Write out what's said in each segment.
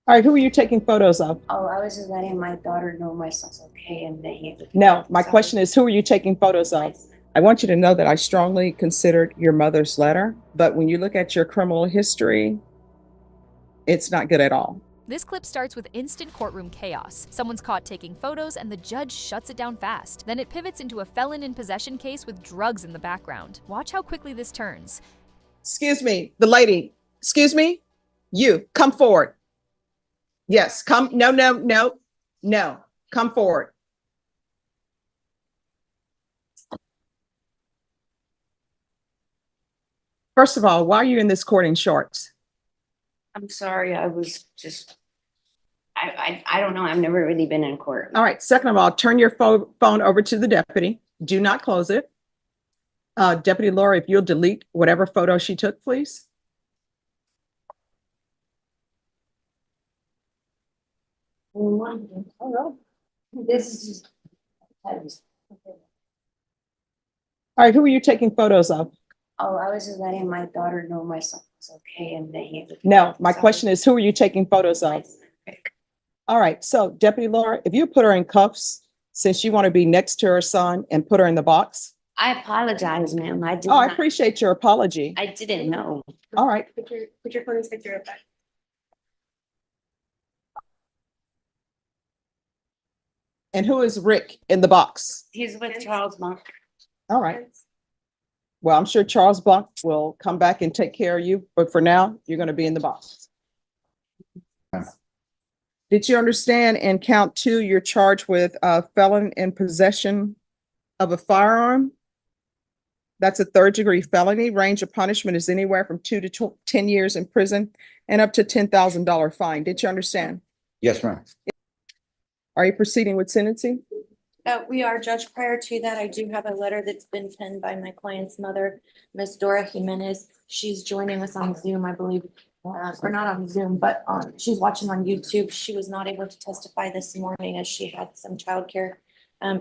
All right, who are you taking photos of? Oh, I was just letting my daughter know my son's okay and that he. No, my question is, who are you taking photos of? I want you to know that I strongly considered your mother's letter, but when you look at your criminal history, it's not good at all. This clip starts with instant courtroom chaos. Someone's caught taking photos and the judge shuts it down fast. Then it pivots into a felon in possession case with drugs in the background. Watch how quickly this turns. Excuse me, the lady. Excuse me, you come forward. Yes, come. No, no, no, no. Come forward. First of all, why are you in this court in shorts? I'm sorry, I was just, I don't know. I've never really been in court. All right. Second of all, turn your phone over to the deputy. Do not close it. Deputy Laura, if you'll delete whatever photo she took, please. This is just. All right. Who are you taking photos of? Oh, I was just letting my daughter know my son's okay and that he. No, my question is, who are you taking photos of? All right. So Deputy Laura, if you put her in cuffs, since you want to be next to her son and put her in the box. I apologize, ma'am. I did. Oh, I appreciate your apology. I didn't know. All right. Put your phone's picture up back. And who is Rick in the box? He's with Charles Monk. All right. Well, I'm sure Charles Bunk will come back and take care of you, but for now, you're going to be in the box. Did you understand in count 2, you're charged with a felon in possession of a firearm? That's a 3rd-degree felony. Range of punishment is anywhere from 2 to 10 years in prison and up to $10,000 fine. Did you understand? Yes, ma'am. Are you proceeding with sentencing? We are, Judge. Prior to that, I do have a letter that's been penned by my client's mother, Miss Dora Jimenez. She's joining us on Zoom, I believe, or not on Zoom, but she's watching on YouTube. She was not able to testify this morning as she had some childcare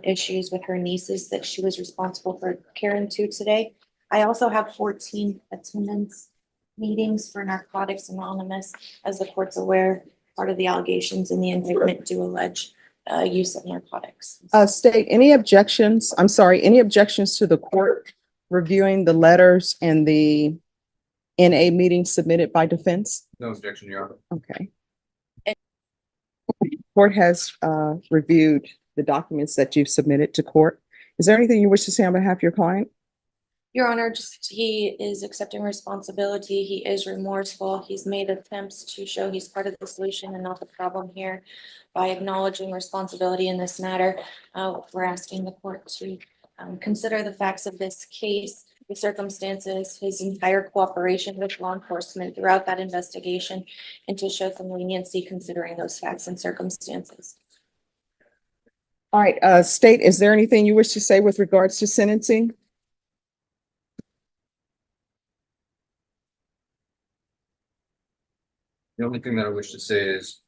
issues with her nieces that she was responsible for caring to today. I also have 14 attendance meetings for Narcotics Anonymous. As the court's aware, part of the allegations in the indictment do allege use of narcotics. State, any objections? I'm sorry, any objections to the court reviewing the letters and the NA meeting submitted by defense? No objection, Your Honor. Okay. Court has reviewed the documents that you've submitted to court. Is there anything you wish to say on behalf of your client? Your Honor, just he is accepting responsibility. He is remorseful. He's made attempts to show he's part of the solution and not the problem here. By acknowledging responsibility in this matter, we're asking the court to consider the facts of this case, the circumstances, his entire cooperation with law enforcement throughout that investigation, and to show some leniency considering those facts and circumstances. All right, State, is there anything you wish to say with regards to sentencing? The only thing that I wish to say is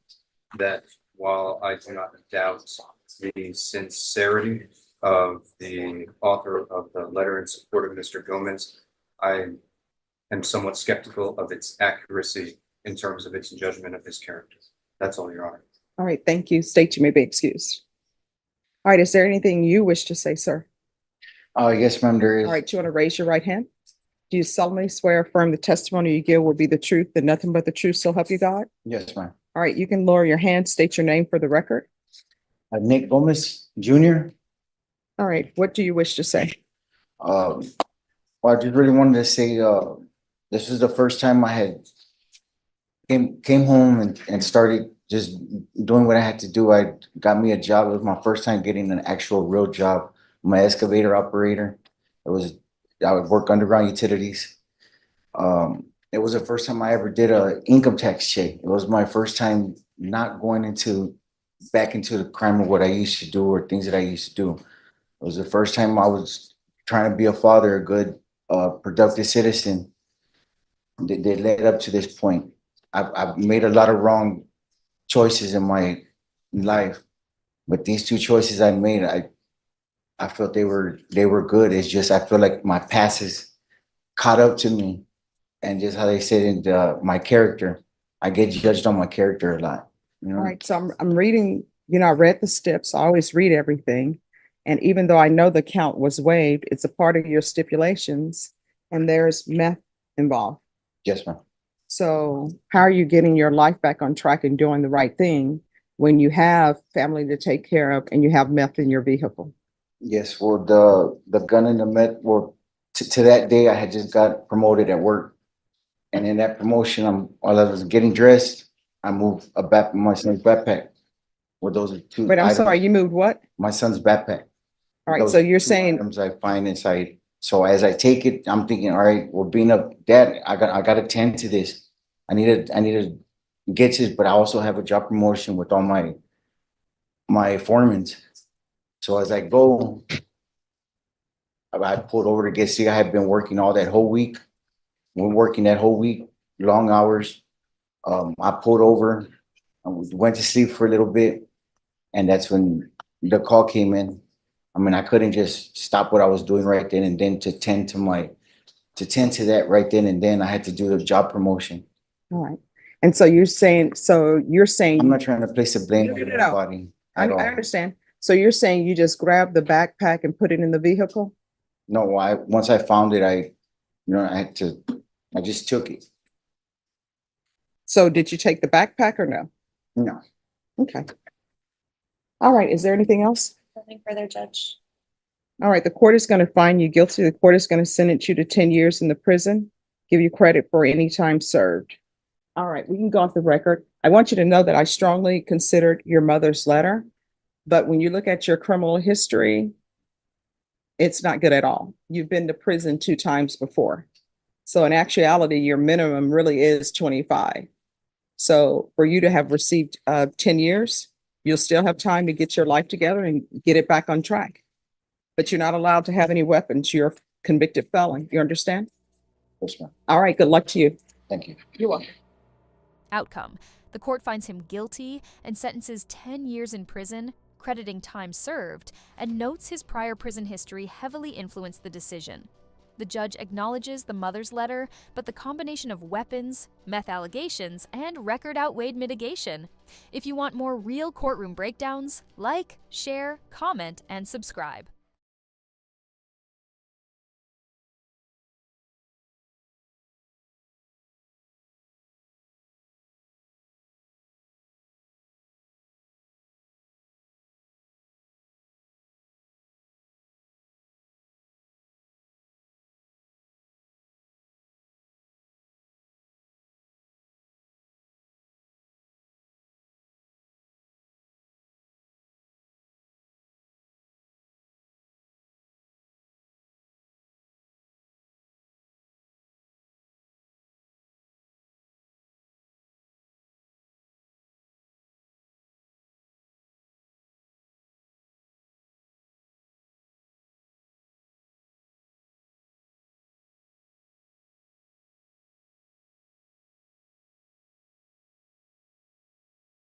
that while I do not doubt the sincerity of the author of the letter in support of Mr. Gomez, I am somewhat skeptical of its accuracy in terms of its judgment of his character. That's all, Your Honor. All right, thank you. State, you may be excused. All right, is there anything you wish to say, sir? Yes, ma'am, there is. All right, do you want to raise your right hand? Do you solemnly swear or affirm the testimony you give will be the truth and nothing but the truth, so help you God? Yes, ma'am. All right, you can lower your hand, state your name for the record. Nick Gomez, Jr. All right, what do you wish to say? Well, I just really wanted to say, this is the first time I had came home and started just doing what I had to do. I got me a job. It was my first time getting an actual real job. I'm an excavator operator. I would work underground utilities. It was the first time I ever did a income tax check. It was my first time not going back into the crime of what I used to do or things that I used to do. It was the first time I was trying to be a father, a good, productive citizen. They led up to this point. I've made a lot of wrong choices in my life, but these 2 choices I made, I felt they were good. It's just I feel like my past has caught up to me, and just how they said in my character, I get judged on my character a lot. You All know, right, so I'm reading, I read the steps. I always read everything. And even though I know the count was waived, it's a part of your stipulations and there's meth involved. yes, ma'am. So how are you getting your life back on track and doing the right thing when you have family to take care of and you have meth in your vehicle? Yes, well, the gun and the meth, well, to that day, I had just got promoted at work. And in that promotion, while I was getting dressed, I moved my son's backpack. With those are two Wait, I'm items. sorry, you moved what? My son's backpack. All right, Those so you're two saying, items I find inside. So as I take it, I'm thinking, all right, well, being a dad, I gotta tend to this. I need to get this, but I also have a job promotion with all my foremans. So as I go, I pulled over to get sick. I had been working all that whole week. We're working that whole week, long hours. I pulled over, I went to sleep for a little bit, and that's when the call came in. I mean, I couldn't just stop what I was doing right then and then to tend to that right then and then. I had to do the job promotion. all right. And so you're saying, I'm not trying to place the blame No, on no, no, no. nobody I at all. understand. So you're saying you just grabbed the backpack and put it in the vehicle? No, once I found it, I just took it. So did you take the backpack or no? No, Okay. All right, is there anything else? Nothing further, Judge. All right, the court is going to find you guilty. The court is going to sentence you to 10 years in the prison, give you credit for any time served. All right, we can go off the record. I want you to know that I strongly considered your mother's letter, but when you look at your criminal history, it's not good at all. You've been to prison 2 times before. So in actuality, your minimum really is 25. So for you to have received 10 years, you'll still have time to get your life together and get it back on track. But you're not allowed to have any weapons. You're a convicted felon. You understand? yes, ma'am. All right, good luck to you. Thank you. You're welcome. Outcome: the court finds him guilty and sentences 10 years in prison, crediting time served, and notes his prior prison history heavily influenced the decision. The judge acknowledges the mother's letter, but the combination of weapons, meth allegations, and record outweighed mitigation. If you want more real courtroom breakdowns, like, share, comment, and subscribe.